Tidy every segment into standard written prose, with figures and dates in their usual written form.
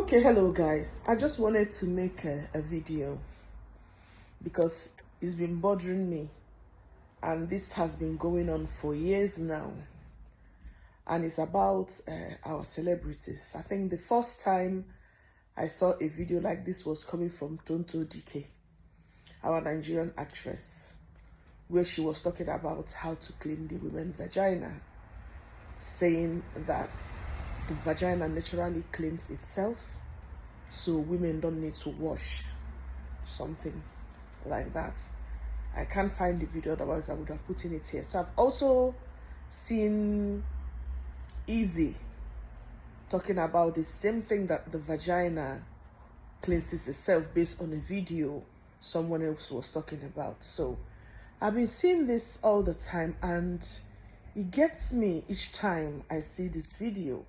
Okay, hello guys. I just wanted to make a video because it's been bothering me, and this has been going on for years now, and it's about our celebrities. I think the first time I saw a video like this was coming from KUNTUS, our Nigerian actress, where she was talking about how to clean the women's vagina, saying that the vagina naturally cleans itself, so women don't need to wash, something like that. I can't find the video, otherwise I would have put in it here. So I've also seen Easy talking about the same thing, that the vagina cleanses itself, based on a video someone else was talking about. So I've been seeing this all the time, and it gets me each time I see this video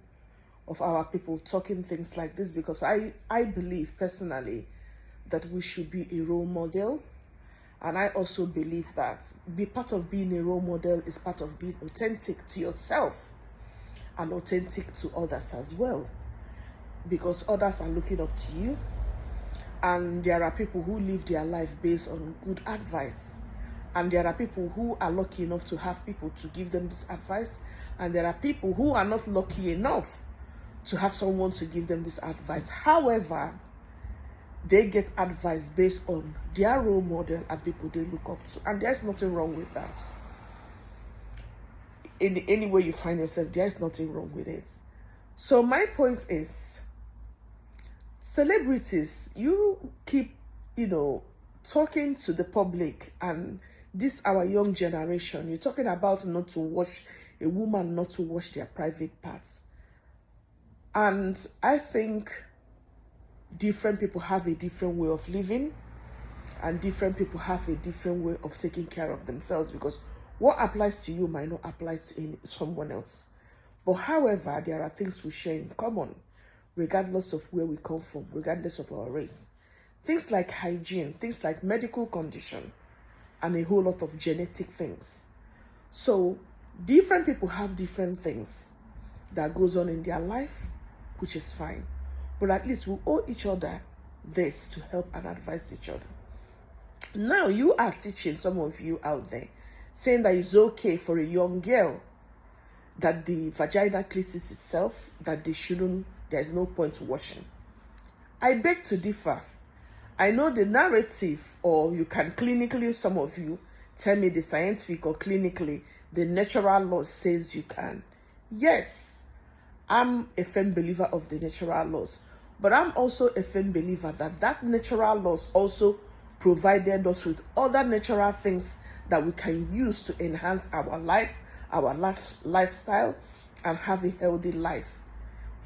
of our people talking things like this, because I believe personally that we should be a role model. And I also believe that part of being a role model is part of being authentic to yourself and authentic to others as well, because others are looking up to you, and there are people who live their life based on good advice, and there are people who are lucky enough to have people to give them this advice, and there are people who are not lucky enough to have someone to give them this advice. However, they get advice based on their role model and people they look up to, and there's nothing wrong with that. In any way you find yourself, there's nothing wrong with it. So my point is, celebrities, you keep talking to the public, and this our young generation, you're talking about not to wash, a woman not to wash their private parts. And I think different people have a different way of living, and different people have a different way of taking care of themselves, because what applies to you might not apply to someone else. But however, there are things we share in common, regardless of where we come from, regardless of our race. Things like hygiene, things like medical condition, and a whole lot of genetic things. So different people have different things that goes on in their life, which is fine. But at least we owe each other this to help and advise each other. Now you are teaching, some of you out there, saying that it's okay for a young girl that the vagina cleanses itself, that there's no point to washing. I beg to differ. I know the narrative, or you can clinically, some of you tell me the scientific or clinically, the natural law says you can. Yes, I'm a firm believer of the natural laws, but I'm also a firm believer that natural laws also provided us with other natural things that we can use to enhance our life, our lifestyle, and have a healthy life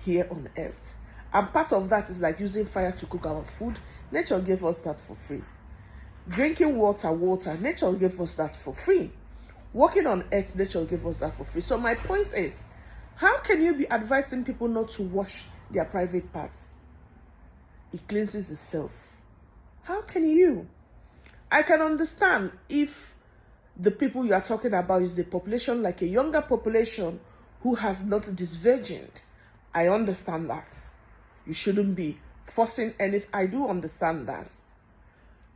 here on earth. And part of that is like using fire to cook our food. Nature gave us that for free. Drinking water, nature gave us that for free. Walking on earth, nature gave us that for free. So my point is, how can you be advising people not to wash their private parts? It cleanses itself. How can you? I can understand if the people you are talking about is the population, like a younger population who has not disvirgined. I understand that. You shouldn't be forcing anything. I do understand that.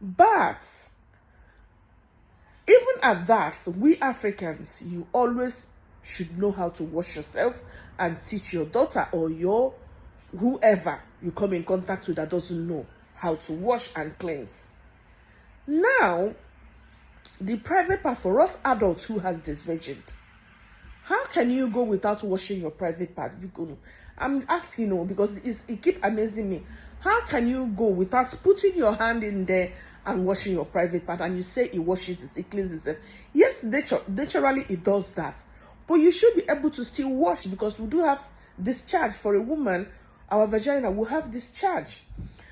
But even at that, we Africans, you always should know how to wash yourself, and teach your daughter or your whoever you come in contact with that doesn't know how to wash and cleanse. Now, the private part for us adults who has disvirgined, how can you go without washing your private part? I'm asking, because it keeps amazing me. How can you go without putting your hand in there and washing your private part, and you say it washes it cleanses it? Yes, naturally it does that, but you should be able to still wash, because we do have discharge. For a woman, our vagina will have discharge,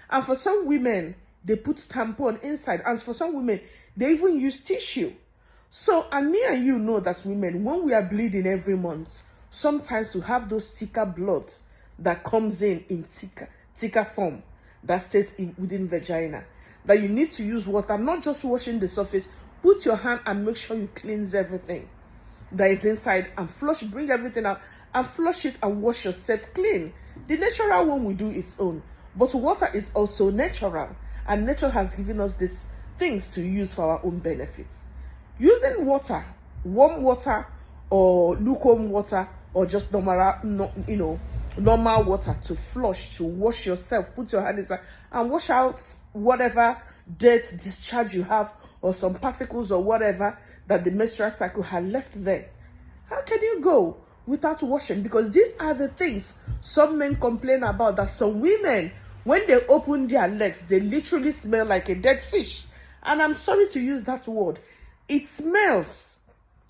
and for some women they put tampon inside, and for some women they even use tissue. So, and me and you know that women, when we are bleeding every month, sometimes we have those thicker blood that comes in thicker form that stays within vagina, that you need to use water, not just washing the surface. Put your hand and make sure you cleanse everything that is inside, and bring everything out and flush it and wash yourself clean. The natural one will do its own. But water is also natural, and nature has given us these things to use for our own benefits. Using water, warm water or lukewarm water, or just normal water to flush, to wash yourself, put your hand inside and wash out whatever dirt, discharge you have, or some particles or whatever that the menstrual cycle had left there. How can you go without washing? Because these are the things some men complain about, that some women, when they open their legs, they literally smell like a dead fish. And I'm sorry to use that word. It smells.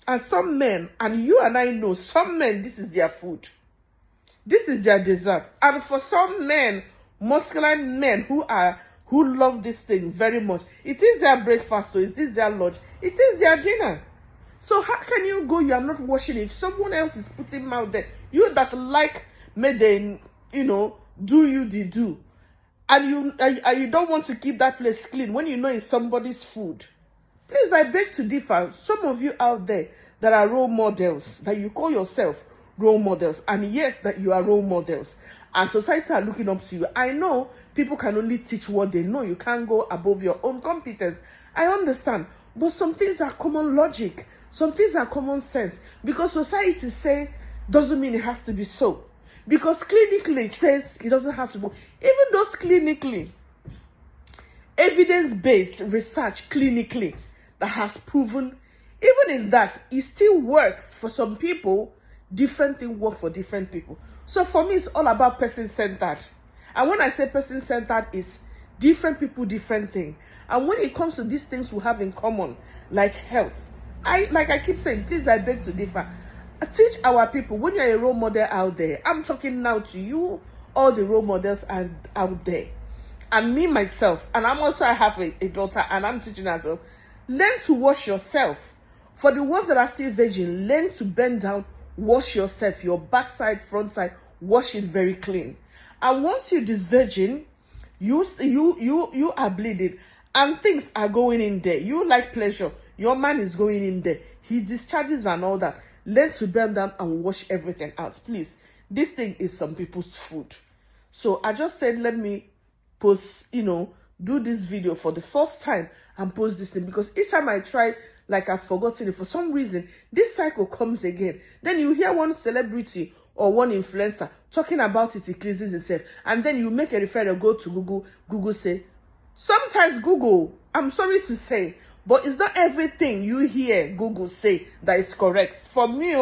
And some men, and you and I know, some men, this is their food. This is their dessert. And for some men, masculine men who love this thing very much, it is their breakfast, or it is their lunch, it is their dinner. So how can you go, you are not washing it? If someone else is putting them out there, you that like, may they, do you the do. And you don't want to keep that place clean when you know it's somebody's food. Please, I beg to differ. Some of you out there that are role models, that you call yourself role models, and yes, that you are role models, and society are looking up to you. I know people can only teach what they know. You can't go above your own competence. I understand. But some things are common logic. Some things are common sense. Because society say doesn't mean it has to be so. Because clinically it says it doesn't have to be. Even those clinically, evidence-based research clinically that has proven, even in that, it still works for some people. Different things work for different people. So for me, it's all about person-centered. And when I say person-centered, is different people, different thing. And when it comes to these things we have in common, like health, I keep saying, please, I beg to differ. Teach our people. When you're a role model out there, I'm talking now to you, all the role models are out there, and me myself, and I have a daughter, and I'm teaching as well. Learn to wash yourself. For the ones that are still virgin, learn to bend down, wash yourself, your backside, front side, wash it very clean. And once you this virgin, you are bleeding, and things are going in there. You like pleasure, your man is going in there, he discharges and all that. Learn to bend down and wash everything out, please. This thing is some people's food. So I just said, let me post, do this video for the first time and post this thing, because each time I try, like I've forgotten it, for some reason, this cycle comes again. Then you hear one celebrity or one influencer talking about it, it cleanses itself. And then you make a referral, go to Google say, sometimes Google, I'm sorry to say, but it's not everything you hear Google say that is correct. For me,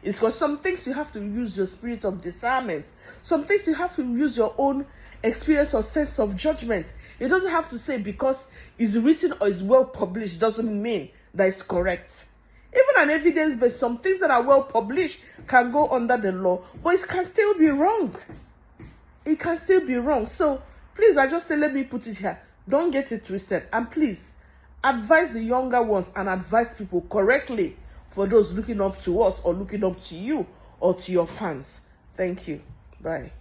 it's because some things you have to use your spirit of discernment. Some things you have to use your own experience or sense of judgment. It doesn't have to say because it's written or is well published doesn't mean that it's correct. Even an evidence-based, some things that are well published can go under the law, but it can still be wrong. It can still be wrong. So please, I just say, let me put it here. Don't get it twisted. And please, advise the younger ones and advise people correctly for those looking up to us or looking up to you or to your fans. Thank you. Bye.